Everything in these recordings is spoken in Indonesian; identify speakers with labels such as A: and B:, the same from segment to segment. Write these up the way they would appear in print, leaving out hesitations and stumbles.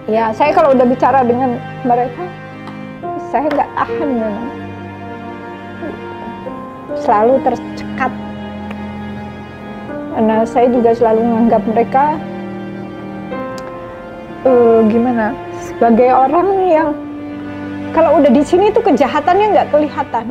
A: Ya, saya kalau udah bicara dengan mereka, saya nggak tahan memang. Selalu tercekat. Karena saya juga selalu menganggap mereka gimana? Sebagai orang yang kalau udah di sini tuh kejahatannya nggak kelihatan.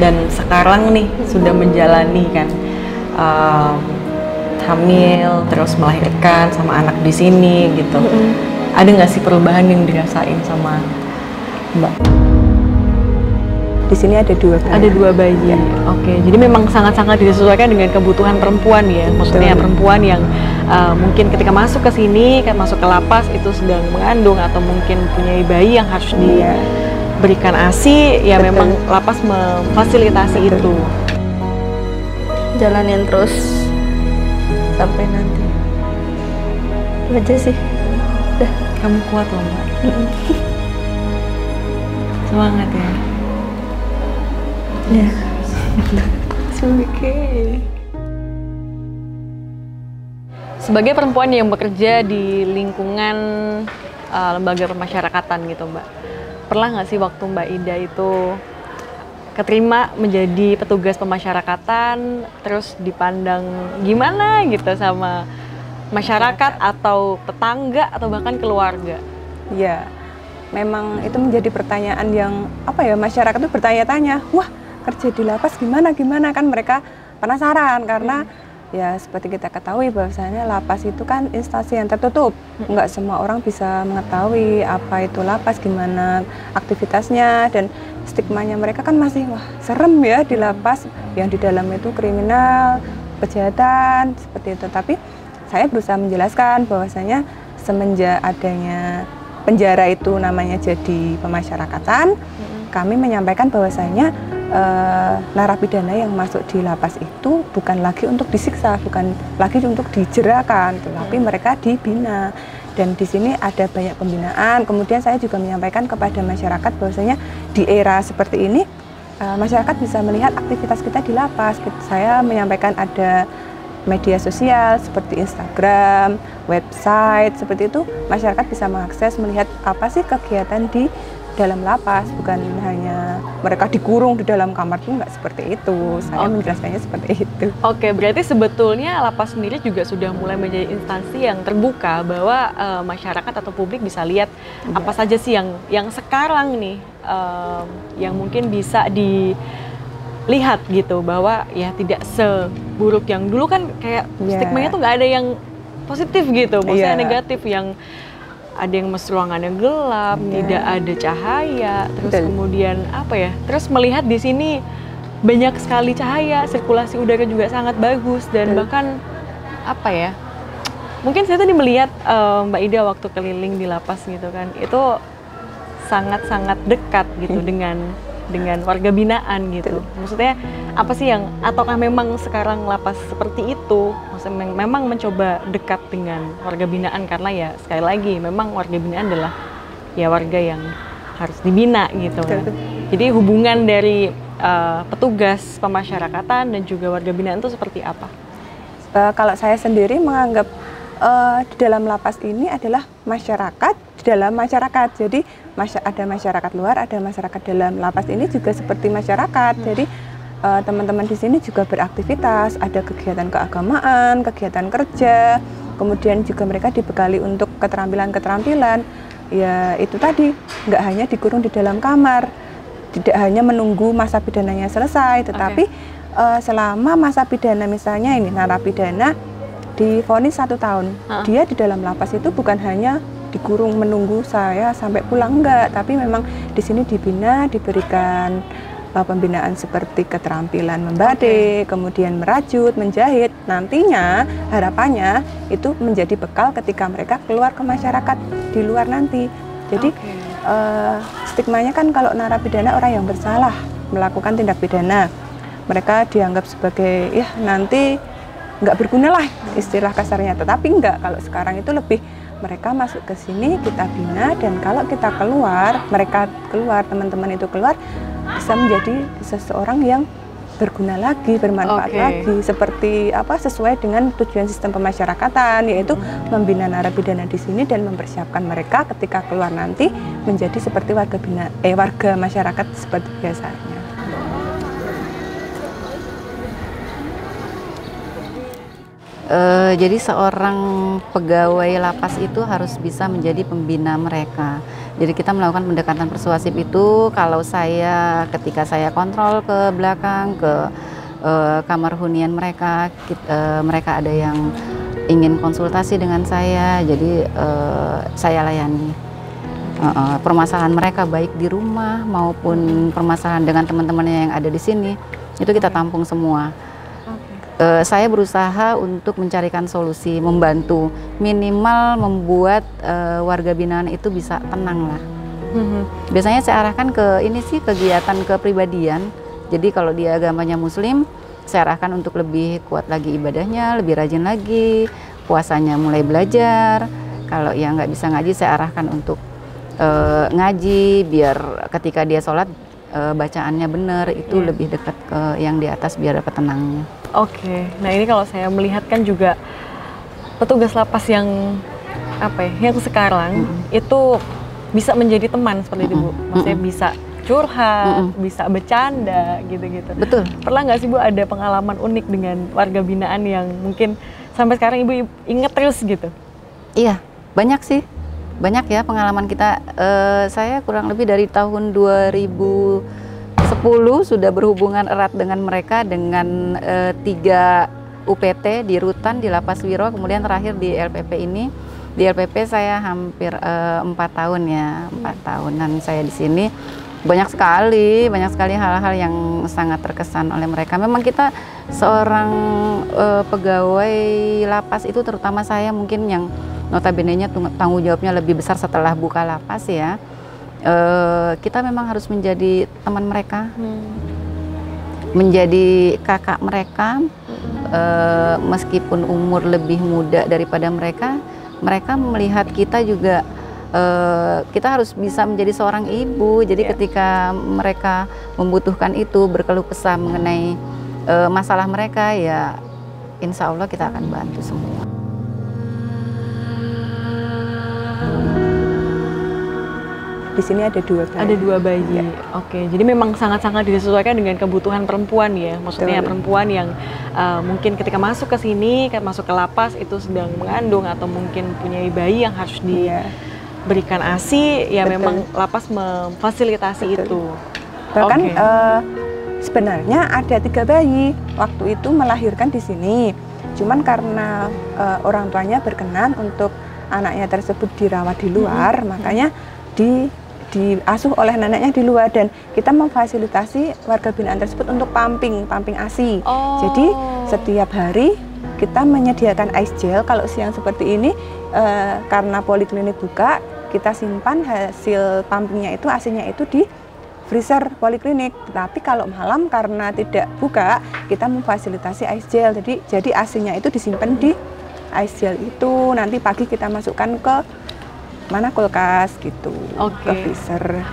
B: Dan sekarang nih sudah menjalani kan hamil, terus melahirkan sama anak di sini gitu. Ada nggak sih perubahan yang dirasain sama Mbak?
C: Di sini ada 2 bayi.
B: Ada 2 bayi. Ya. Oke, jadi memang sangat-sangat disesuaikan dengan kebutuhan perempuan ya. Maksudnya perempuan yang mungkin ketika masuk ke sini, kan masuk ke lapas itu sedang mengandung atau mungkin punya bayi yang harus diberikan ASI, ya memang lapas memfasilitasi itu.
C: Jalanin terus sampai nanti. Itu aja sih. Udah.
B: Kamu kuat loh Mbak. Semangat ya.
C: Ya.
B: Oke. Sebagai perempuan yang bekerja di lingkungan lembaga pemasyarakatan gitu Mbak, pernah nggak sih waktu Mbak Ida itu keterima menjadi petugas pemasyarakatan, terus dipandang gimana gitu sama masyarakat atau tetangga atau bahkan keluarga?
C: Ya, memang itu menjadi pertanyaan yang masyarakat itu bertanya-tanya, wah kerja di lapas gimana kan mereka penasaran karena ya seperti kita ketahui bahwasanya lapas itu kan instansi yang tertutup, nggak semua orang bisa mengetahui apa itu lapas, gimana aktivitasnya, dan stigmanya mereka kan masih wah serem ya di lapas, yang di dalam itu kriminal, kejahatan seperti itu. Tapi saya berusaha menjelaskan bahwasanya semenjak adanya penjara itu namanya jadi pemasyarakatan, kami menyampaikan bahwasanya narapidana yang masuk di lapas itu bukan lagi untuk disiksa, bukan lagi untuk dijerakan, tetapi mereka dibina. Dan di sini ada banyak pembinaan. Kemudian saya juga menyampaikan kepada masyarakat bahwasanya di era seperti ini masyarakat bisa melihat aktivitas kita di lapas. Saya menyampaikan ada media sosial seperti Instagram, website, seperti itu masyarakat bisa mengakses, melihat apa sih kegiatan di dalam lapas, bukan hanya mereka dikurung di dalam kamar, itu nggak seperti itu. Saya menjelaskannya seperti itu.
B: Oke, berarti sebetulnya lapas sendiri juga sudah mulai menjadi instansi yang terbuka bahwa masyarakat atau publik bisa lihat apa saja sih yang sekarang nih yang mungkin bisa dilihat gitu, bahwa ya tidak seburuk yang dulu kan kayak stigmanya tuh nggak ada yang positif gitu, maksudnya negatif, yang ada yang ruangannya gelap, tidak ada cahaya, terus kemudian terus melihat di sini banyak sekali cahaya, sirkulasi udara juga sangat bagus, dan bahkan mungkin saya tadi melihat Mbak Ida waktu keliling di lapas gitu kan, itu sangat-sangat dekat gitu dengan warga binaan gitu. Maksudnya apa sih yang, ataukah memang sekarang lapas seperti itu? Maksudnya memang mencoba dekat dengan warga binaan karena ya sekali lagi memang warga binaan adalah ya warga yang harus dibina gitu kan. Jadi hubungan dari petugas pemasyarakatan dan juga warga binaan itu seperti apa?
C: Kalau saya sendiri menganggap di dalam lapas ini adalah masyarakat di dalam masyarakat. Jadi ada masyarakat luar, ada masyarakat dalam lapas ini juga seperti masyarakat. Jadi teman-teman di sini juga beraktivitas, ada kegiatan keagamaan, kegiatan kerja, kemudian juga mereka dibekali untuk keterampilan-keterampilan. Ya itu tadi, nggak hanya dikurung di dalam kamar, tidak hanya menunggu masa pidananya selesai, tetapi selama masa pidana, misalnya ini narapidana divonis 1 tahun, dia di dalam lapas itu bukan hanya dikurung menunggu saya sampai pulang, enggak, tapi memang di sini dibina, diberikan pembinaan seperti keterampilan membatik, kemudian merajut, menjahit. Nantinya harapannya itu menjadi bekal ketika mereka keluar ke masyarakat di luar nanti. Jadi stigmanya kan kalau narapidana orang yang bersalah melakukan tindak pidana, mereka dianggap sebagai ya nanti nggak berguna lah istilah kasarnya. Tetapi enggak, kalau sekarang itu lebih mereka masuk ke sini, kita bina, dan kalau kita keluar, mereka keluar, teman-teman itu keluar, bisa menjadi seseorang yang berguna lagi, bermanfaat lagi, seperti apa, sesuai dengan tujuan sistem pemasyarakatan, yaitu membina narapidana di sini dan mempersiapkan mereka ketika keluar nanti menjadi seperti warga masyarakat seperti biasanya.
D: Jadi seorang pegawai lapas itu harus bisa menjadi pembina mereka. Jadi kita melakukan pendekatan persuasif itu, kalau saya ketika saya kontrol ke belakang, ke kamar hunian mereka, mereka ada yang ingin konsultasi dengan saya, jadi saya layani. Permasalahan mereka baik di rumah maupun permasalahan dengan teman-temannya yang ada di sini, itu kita tampung semua. Saya berusaha untuk mencarikan solusi, membantu, minimal membuat warga binaan itu bisa tenang lah. Biasanya saya arahkan ke ini sih, kegiatan kepribadian. Jadi kalau dia agamanya Muslim, saya arahkan untuk lebih kuat lagi ibadahnya, lebih rajin lagi, puasanya mulai belajar. Kalau yang nggak bisa ngaji, saya arahkan untuk ngaji, biar ketika dia sholat bacaannya benar, itu lebih dekat ke yang di atas biar dapat tenangnya.
B: Oke, nah ini kalau saya melihat kan juga petugas lapas yang apa ya, yang sekarang itu bisa menjadi teman seperti itu Bu. Maksudnya bisa curhat, bisa bercanda gitu-gitu.
D: Betul.
B: Pernah nggak sih Bu ada pengalaman unik dengan warga binaan yang mungkin sampai sekarang Ibu inget terus gitu?
D: Iya, banyak sih. Banyak ya pengalaman kita. Saya kurang lebih dari tahun 2010 sudah berhubungan erat dengan mereka, dengan 3 UPT di Rutan, di Lapas Wiro, kemudian terakhir di LPP ini. Di LPP saya hampir 4 tahun ya, 4 tahunan saya di sini. Banyak sekali hal-hal yang sangat terkesan oleh mereka. Memang kita seorang pegawai lapas itu, terutama saya mungkin yang notabene-nya tanggung jawabnya lebih besar setelah buka lapas ya. Kita memang harus menjadi teman mereka, menjadi kakak mereka, meskipun umur lebih muda daripada mereka, mereka melihat kita juga, kita harus bisa menjadi seorang ibu. Jadi ketika mereka membutuhkan itu, berkeluh kesah mengenai masalah mereka, ya insya Allah kita akan bantu semua.
C: Di sini ada 2 bayi.
B: Ada 2 bayi. Ya. Oke, jadi memang sangat-sangat disesuaikan dengan kebutuhan perempuan ya. Maksudnya perempuan yang mungkin ketika masuk ke sini, masuk ke lapas itu sedang mengandung atau mungkin punya bayi yang harus diberikan ASI, ya memang lapas memfasilitasi itu.
C: Bahkan sebenarnya ada 3 bayi waktu itu melahirkan di sini. Cuman karena orang tuanya berkenan untuk anaknya tersebut dirawat di luar, makanya diasuh oleh neneknya di luar, dan kita memfasilitasi warga binaan tersebut untuk pumping ASI. Jadi setiap hari kita menyediakan ice gel. Kalau siang seperti ini karena poliklinik buka, kita simpan hasil pumpingnya itu, ASI-nya itu di freezer poliklinik. Tapi kalau malam karena tidak buka, kita memfasilitasi ice gel. Jadi ASI-nya itu disimpan di ice gel itu. Nanti pagi kita masukkan ke mana, kulkas gitu, ke freezer.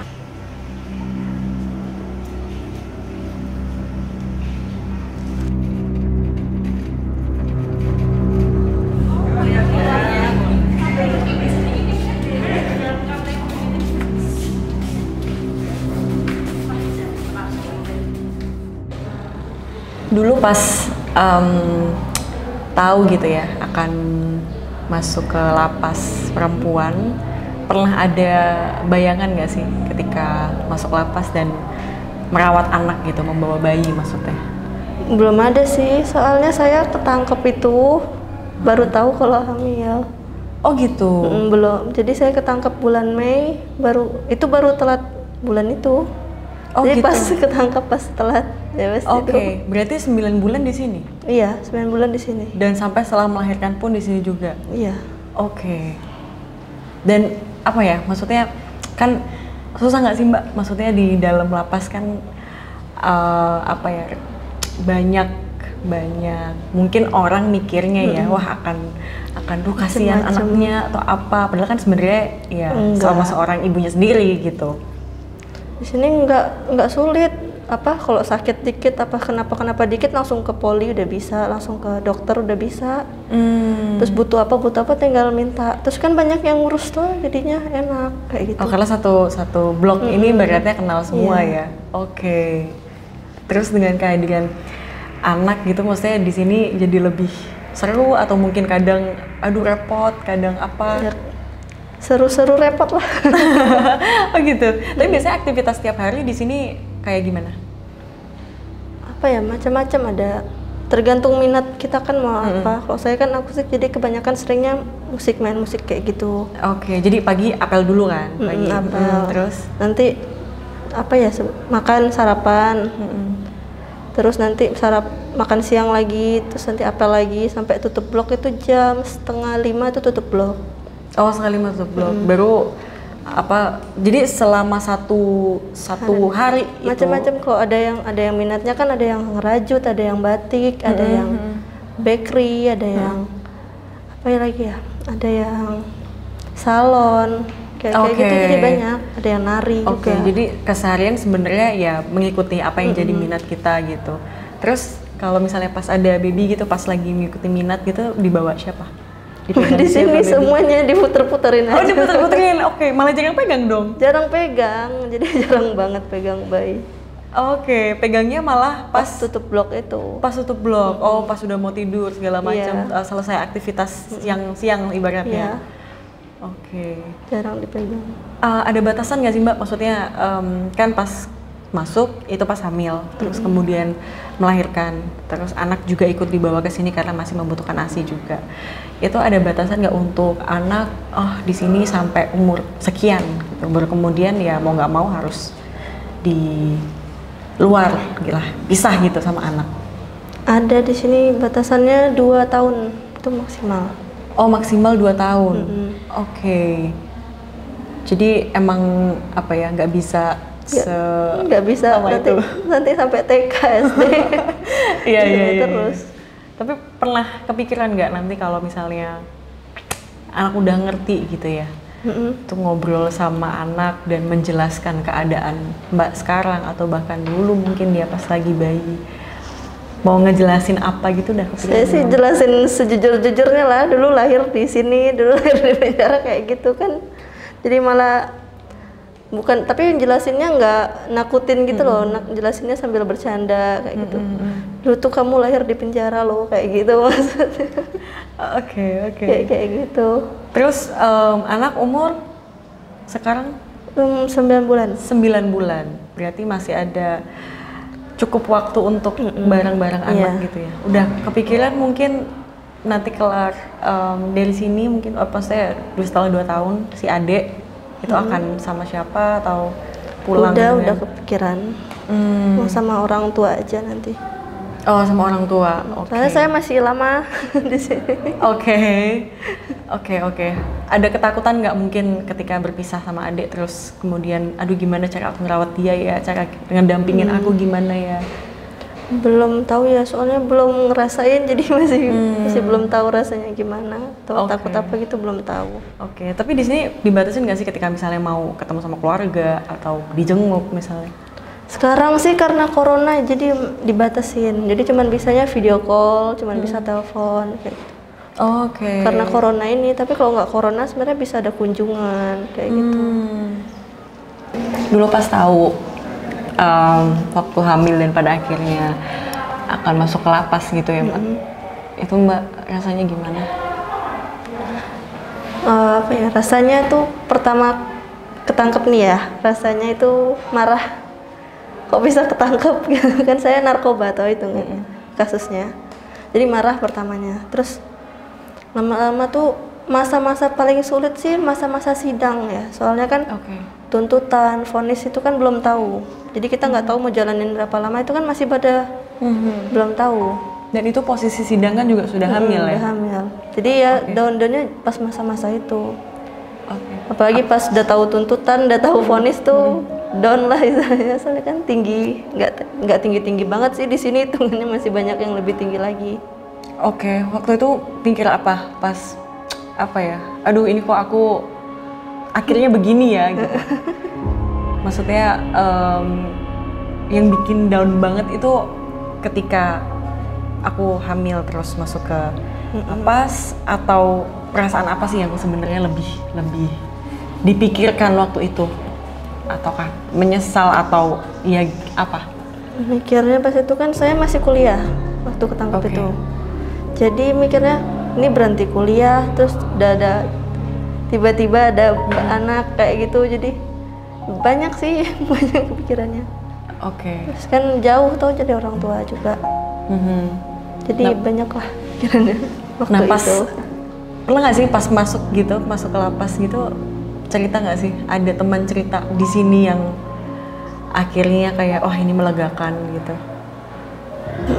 B: Dulu pas tahu gitu ya akan masuk ke lapas perempuan, pernah ada bayangan nggak sih ketika masuk lapas dan merawat anak gitu, membawa bayi maksudnya?
E: Belum ada sih, soalnya saya ketangkep itu baru tahu kalau hamil.
B: Oh gitu?
E: Belum, jadi saya ketangkep bulan Mei, baru telat bulan itu. Jadi
B: gitu.
E: pas ketangkep pas telat ya itu.
B: Berarti 9 bulan di sini?
E: Iya, 9 bulan di sini.
B: Dan sampai setelah melahirkan pun di sini juga?
E: Iya.
B: Dan apa ya, maksudnya kan susah nggak sih Mbak? Maksudnya di dalam lapas kan banyak banyak. Mungkin orang mikirnya ya, wah akan duh kasihan
E: Macem-macem.
B: anaknya atau apa. Padahal kan sebenarnya ya
E: Enggak.
B: sama seorang ibunya sendiri gitu.
E: Di sini nggak sulit. Apa kalau sakit dikit apa kenapa dikit langsung ke poli udah bisa, langsung ke dokter udah bisa. Terus butuh apa tinggal minta. Terus kan banyak yang ngurus tuh jadinya enak kayak gitu.
B: Oh, karena satu blok ini ibaratnya kenal semua
E: Iya.
B: ya. Oke. Terus dengan kehadiran anak gitu, maksudnya di sini jadi lebih seru atau mungkin kadang aduh repot, kadang apa?
E: Ya, seru-seru repot lah.
B: Oh gitu. Tapi biasanya aktivitas tiap hari di sini kayak gimana?
E: Apa ya, macam-macam ada. Tergantung minat kita kan mau apa. Kalau saya kan akustik jadi kebanyakan seringnya main musik kayak gitu.
B: Oke, jadi pagi apel dulu kan? Pagi.
E: Apel.
B: Terus?
E: Nanti apa ya, makan sarapan. Terus nanti makan siang lagi, terus nanti apel lagi sampai tutup blok itu jam 4:30 itu tutup blok.
B: Oh, sekali masuk blok. Baru apa? Jadi selama satu hari itu
E: Macam-macam kok, ada yang minatnya kan, ada yang ngerajut, ada yang batik, ada yang bakery, ada yang apa ya lagi ya? Ada yang salon. Kayak gitu, jadi banyak. Ada yang nari
B: Oke,
E: juga.
B: jadi keseharian sebenarnya ya mengikuti apa yang jadi minat kita gitu. Terus kalau misalnya pas ada baby gitu, pas lagi mengikuti minat gitu, dibawa siapa? Dipegang
E: Di
B: siapa
E: sini
B: baby?
E: semuanya diputer-puterin
B: Oh,
E: aja.
B: diputer-puterin. Oke, malah jangan pegang dong.
E: Jarang pegang, jadi jarang banget pegang bayi.
B: Oke, pegangnya malah
E: Pas
B: pas
E: tutup blok itu.
B: pas tutup blok. Oh, pas sudah mau tidur segala macam,
E: Iya.
B: selesai aktivitas siang ibaratnya.
E: Iya,
B: Oke.
E: jarang dipegang.
B: Ada batasan nggak sih Mbak? Maksudnya kan pas masuk itu pas hamil, terus kemudian melahirkan, terus anak juga ikut dibawa ke sini karena masih membutuhkan ASI juga. Itu ada batasan nggak untuk anak? Oh, di sini sampai umur sekian, gitu. Baru kemudian ya mau nggak mau harus di luar, gila, pisah gitu sama anak.
E: Ada di sini batasannya 2 tahun itu maksimal.
B: Oh, maksimal 2 tahun. Oke. Jadi emang apa ya, nggak bisa
E: Nggak bisa
B: lama
E: nanti,
B: itu.
E: nanti sampai TK SD.
B: Iya,
E: Gini
B: iya.
E: terus.
B: Tapi pernah kepikiran nggak nanti kalau misalnya anak udah ngerti gitu ya, tuh ngobrol sama anak dan menjelaskan keadaan Mbak sekarang atau bahkan dulu mungkin dia pas lagi bayi, mau ngejelasin apa gitu, udah kepikiran?
E: Saya sih
B: belum?
E: jelasin sejujur-jujurnya lah, dulu lahir di sini, dulu lahir di penjara kayak gitu kan. Jadi malah bukan, tapi jelasinnya nggak nakutin gitu loh, jelasinnya sambil bercanda kayak gitu. Dulu tuh kamu lahir di penjara loh, kayak gitu maksudnya.
B: Oke.
E: Kayak gitu.
B: Terus anak umur sekarang
E: 9 bulan.
B: 9 bulan, berarti masih ada cukup waktu untuk bareng-bareng anak
E: Iya.
B: gitu ya. Udah kepikiran mungkin nanti kelar dari sini mungkin apa saya setelah 2 tahun si adek itu akan sama siapa atau pulang?
E: Udah kepikiran. Mau sama orang tua aja nanti.
B: Oh, sama orang tua. Oke.
E: Soalnya saya masih lama di sini.
B: Oke. Ada ketakutan nggak mungkin ketika berpisah sama adik terus kemudian aduh gimana cara aku ngerawat dia ya, cara ngedampingin aku gimana ya?
E: Belum tahu ya, soalnya belum ngerasain, jadi masih belum tahu rasanya gimana. Atau takut apa gitu belum tahu.
B: Oke, tapi di sini dibatasin nggak sih ketika misalnya mau ketemu sama keluarga atau dijenguk misalnya?
E: Sekarang sih karena corona jadi dibatasin. Jadi cuman bisanya video call, cuman bisa telepon kayak gitu.
B: Oke.
E: Karena corona ini, tapi kalau nggak corona sebenarnya bisa ada kunjungan kayak gitu.
B: Dulu pas tahu waktu hamil dan pada akhirnya akan masuk ke lapas gitu ya Mbak, itu Mbak rasanya gimana?
E: Apa ya, rasanya tuh pertama ketangkep nih ya, rasanya itu marah. Kok bisa ketangkep gitu kan, saya narkoba atau itu kasusnya. Jadi marah pertamanya. Terus lama-lama tuh masa-masa paling sulit sih masa-masa sidang ya. Soalnya kan tuntutan, vonis itu kan belum tahu. Jadi kita nggak tahu mau jalanin berapa lama, itu kan masih pada belum tahu.
B: Dan itu posisi sidang kan juga sudah hamil ya?
E: Udah hamil. Jadi ya down-downnya pas masa-masa itu.
B: Oke.
E: Apalagi pas udah tahu tuntutan, udah tahu vonis tuh down lah istilahnya, soalnya kan tinggi, nggak tinggi banget sih di sini, hitungannya masih banyak yang lebih tinggi lagi.
B: Oke, waktu itu pikir apa pas apa ya? Aduh, ini kok aku akhirnya begini ya gitu. Maksudnya yang bikin down banget itu ketika aku hamil terus masuk ke lapas, atau perasaan apa sih yang sebenarnya lebih dipikirkan waktu itu? Ataukah menyesal atau ya apa?
E: Mikirnya pas itu kan saya masih kuliah waktu ketangkep itu. Jadi mikirnya ini berhenti kuliah terus udah ada tiba-tiba ada anak kayak gitu, jadi banyak sih banyak kepikirannya. Terus kan jauh tau jadi orang tua juga. Jadi banyak lah pikirannya waktu itu.
B: Pernah nggak sih pas masuk ke lapas gitu, cerita nggak sih, ada teman cerita di sini yang akhirnya kayak oh ini melegakan gitu?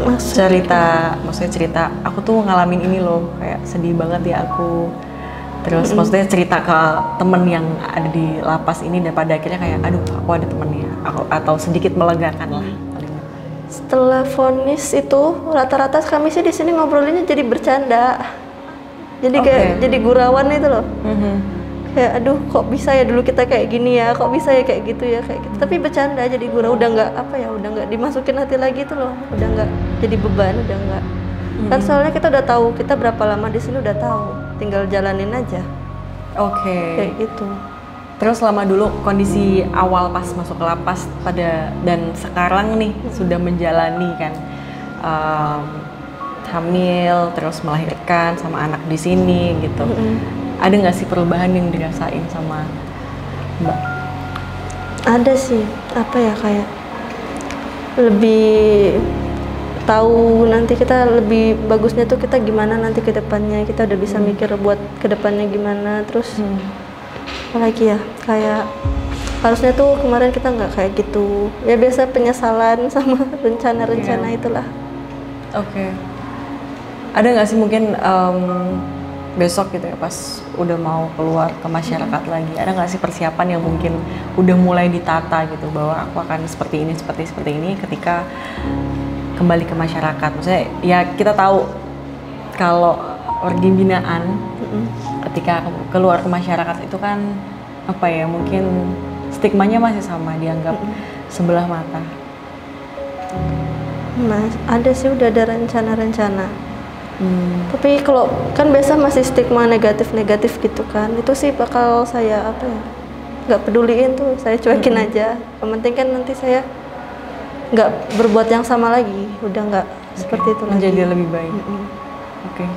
B: Maksudnya cerita aku tuh ngalamin ini loh, kayak sedih banget ya aku. Terus maksudnya cerita ke temen yang ada di lapas ini dan pada akhirnya kayak aduh aku ada temennya, atau sedikit melegakan lah.
E: Setelah vonis itu rata-rata kami sih di sini ngobrolinnya jadi bercanda. Jadi kayak jadi gurauan itu loh. Kayak aduh kok bisa ya dulu kita kayak gini ya, kok bisa ya kayak gitu ya, kayak gitu. Tapi bercanda jadi gurau, udah nggak udah nggak dimasukin hati lagi tuh loh, udah nggak jadi beban, udah nggak. Kan soalnya kita udah tahu kita berapa lama di sini, udah tahu, tinggal jalanin aja. Kayak gitu.
B: Terus selama dulu kondisi awal pas masuk ke lapas dan sekarang nih sudah menjalani kan hamil terus melahirkan sama anak di sini gitu. Ada nggak sih perubahan yang dirasain sama Mbak?
E: Ada sih, apa ya, kayak lebih tahu nanti kita lebih bagusnya tuh kita gimana nanti ke depannya, kita udah bisa mikir buat ke depannya gimana. Terus apalagi ya, kayak harusnya tuh kemarin kita nggak kayak gitu ya, biasa penyesalan sama rencana-rencana itulah.
B: Ada nggak sih mungkin besok gitu ya pas udah mau keluar ke masyarakat lagi, ada nggak sih persiapan yang mungkin udah mulai ditata gitu bahwa aku akan seperti ini ketika kembali ke masyarakat? Maksudnya ya kita tahu kalau warga binaan ketika keluar ke masyarakat itu kan apa ya, mungkin stigmanya masih sama, dianggap sebelah mata.
E: Mas, ada sih udah ada rencana-rencana. Tapi kalau kan biasa masih stigma negatif gitu kan, itu sih bakal saya apa ya, nggak peduliin tuh, saya cuekin aja. Yang penting kan nanti saya nggak berbuat yang sama lagi, udah nggak seperti itu lagi.
B: Menjadi lebih baik.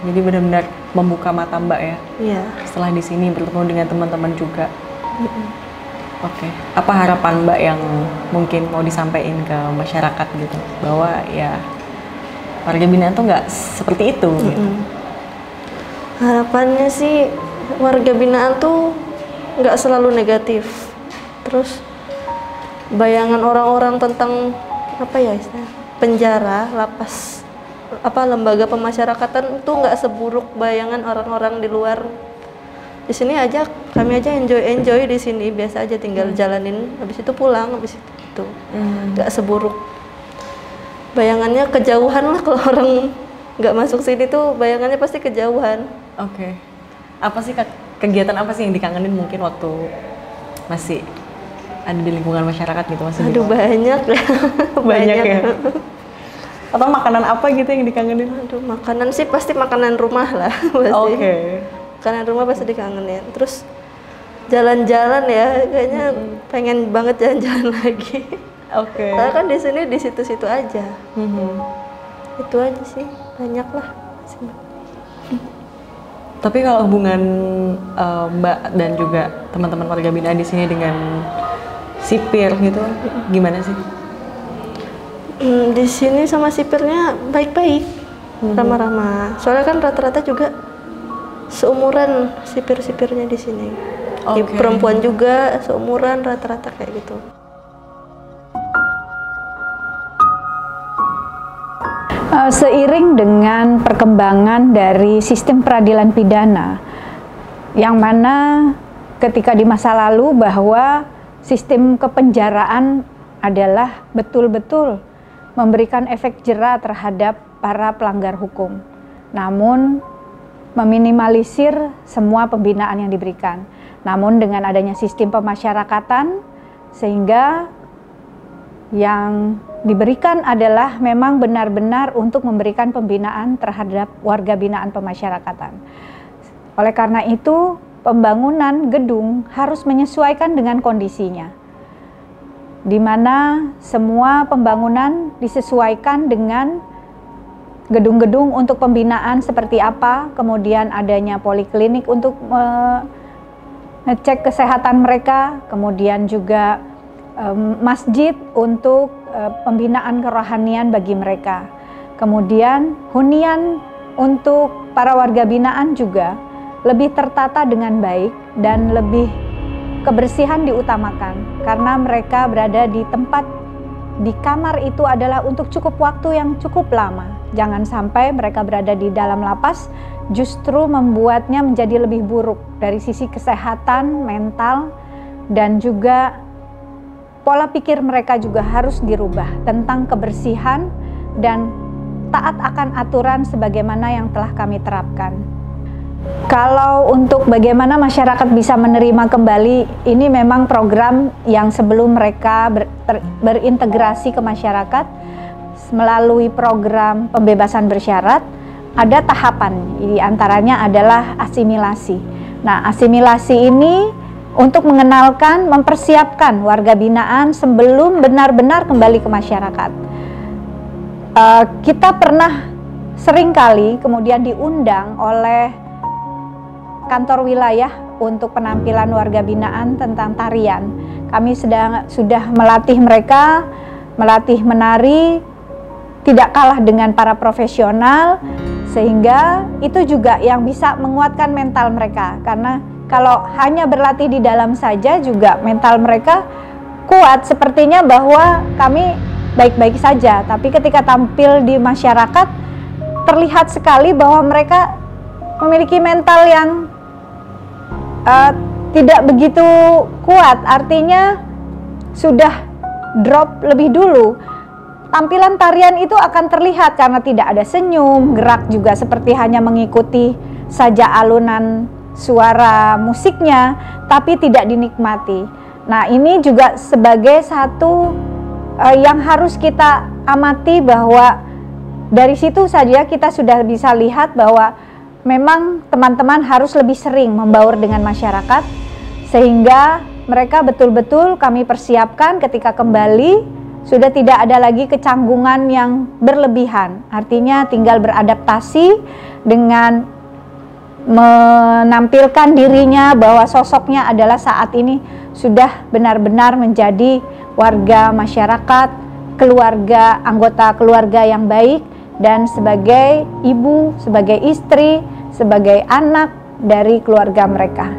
B: Jadi benar-benar membuka mata Mbak ya.
E: Iya.
B: Setelah di sini bertemu dengan teman-teman juga. Apa harapan Mbak yang mungkin mau disampaikan ke masyarakat gitu, bahwa ya warga binaan tuh nggak seperti itu gitu?
E: Harapannya sih warga binaan tuh nggak selalu negatif. Terus bayangan orang-orang tentang apa ya istilahnya, penjara, lapas, apa lembaga pemasyarakatan itu nggak seburuk bayangan orang-orang di luar. Di sini aja kami aja enjoy di sini, biasa aja tinggal jalanin, habis itu pulang, habis itu nggak seburuk. Bayangannya kejauhan lah, kalau orang nggak masuk sini tuh bayangannya pasti kejauhan.
B: Apa sih kegiatan apa sih yang dikangenin mungkin waktu masih ada di lingkungan masyarakat gitu?
E: Aduh banyak ya.
B: Banyak ya? Atau makanan apa gitu yang dikangenin?
E: Aduh, makanan sih pasti makanan rumah lah pasti. Makanan rumah pasti dikangenin. Terus jalan-jalan ya, kayaknya pengen banget jalan-jalan lagi. Karena kan di sini di situ-situ aja. Itu aja sih, banyak lah.
B: Tapi kalau hubungan Mbak dan juga teman-teman warga binaan di sini dengan sipir gitu, gimana sih?
E: Di sini sama sipirnya baik-baik, ramah-ramah. Soalnya kan rata-rata juga seumuran sipir-sipirnya di sini. Perempuan juga seumuran rata-rata kayak gitu.
A: Seiring dengan perkembangan dari sistem peradilan pidana, yang mana ketika di masa lalu bahwa sistem kepenjaraan adalah betul-betul memberikan efek jera terhadap para pelanggar hukum, namun meminimalisir semua pembinaan yang diberikan. Namun dengan adanya sistem pemasyarakatan, sehingga yang diberikan adalah memang benar-benar untuk memberikan pembinaan terhadap warga binaan pemasyarakatan. Oleh karena itu, pembangunan gedung harus menyesuaikan dengan kondisinya, di mana semua pembangunan disesuaikan dengan gedung-gedung untuk pembinaan seperti apa, kemudian adanya poliklinik untuk ngecek kesehatan mereka, kemudian juga masjid untuk pembinaan kerohanian bagi mereka, kemudian hunian untuk para warga binaan juga lebih tertata dengan baik dan lebih kebersihan diutamakan, karena mereka berada di tempat, di kamar itu adalah untuk cukup waktu yang cukup lama. Jangan sampai mereka berada di dalam lapas justru membuatnya menjadi lebih buruk dari sisi kesehatan mental, dan juga pola pikir mereka juga harus dirubah tentang kebersihan dan taat akan aturan sebagaimana yang telah kami terapkan. Kalau untuk bagaimana masyarakat bisa menerima kembali, ini memang program yang sebelum mereka berintegrasi ke masyarakat melalui program pembebasan bersyarat, ada tahapan, di antaranya adalah asimilasi. Nah, asimilasi ini untuk mengenalkan, mempersiapkan warga binaan sebelum benar-benar kembali ke masyarakat. Kita pernah seringkali kemudian diundang oleh kantor wilayah untuk penampilan warga binaan tentang tarian. Kami sudah melatih mereka, melatih menari, tidak kalah dengan para profesional, sehingga itu juga yang bisa menguatkan mental mereka. Karena kalau hanya berlatih di dalam saja juga mental mereka kuat, sepertinya bahwa kami baik-baik saja, tapi ketika tampil di masyarakat terlihat sekali bahwa mereka memiliki mental yang tidak begitu kuat, artinya sudah drop lebih dulu. Tampilan tarian itu akan terlihat karena tidak ada senyum, gerak juga seperti hanya mengikuti saja alunan suara musiknya, tapi tidak dinikmati. Nah, ini juga sebagai satu yang harus kita amati, bahwa dari situ saja kita sudah bisa lihat bahwa memang teman-teman harus lebih sering membaur dengan masyarakat, sehingga mereka betul-betul kami persiapkan ketika kembali sudah tidak ada lagi kecanggungan yang berlebihan. Artinya tinggal beradaptasi dengan menampilkan dirinya bahwa sosoknya adalah saat ini sudah benar-benar menjadi warga masyarakat, keluarga, anggota keluarga yang baik, dan sebagai ibu, sebagai istri, sebagai anak dari keluarga mereka.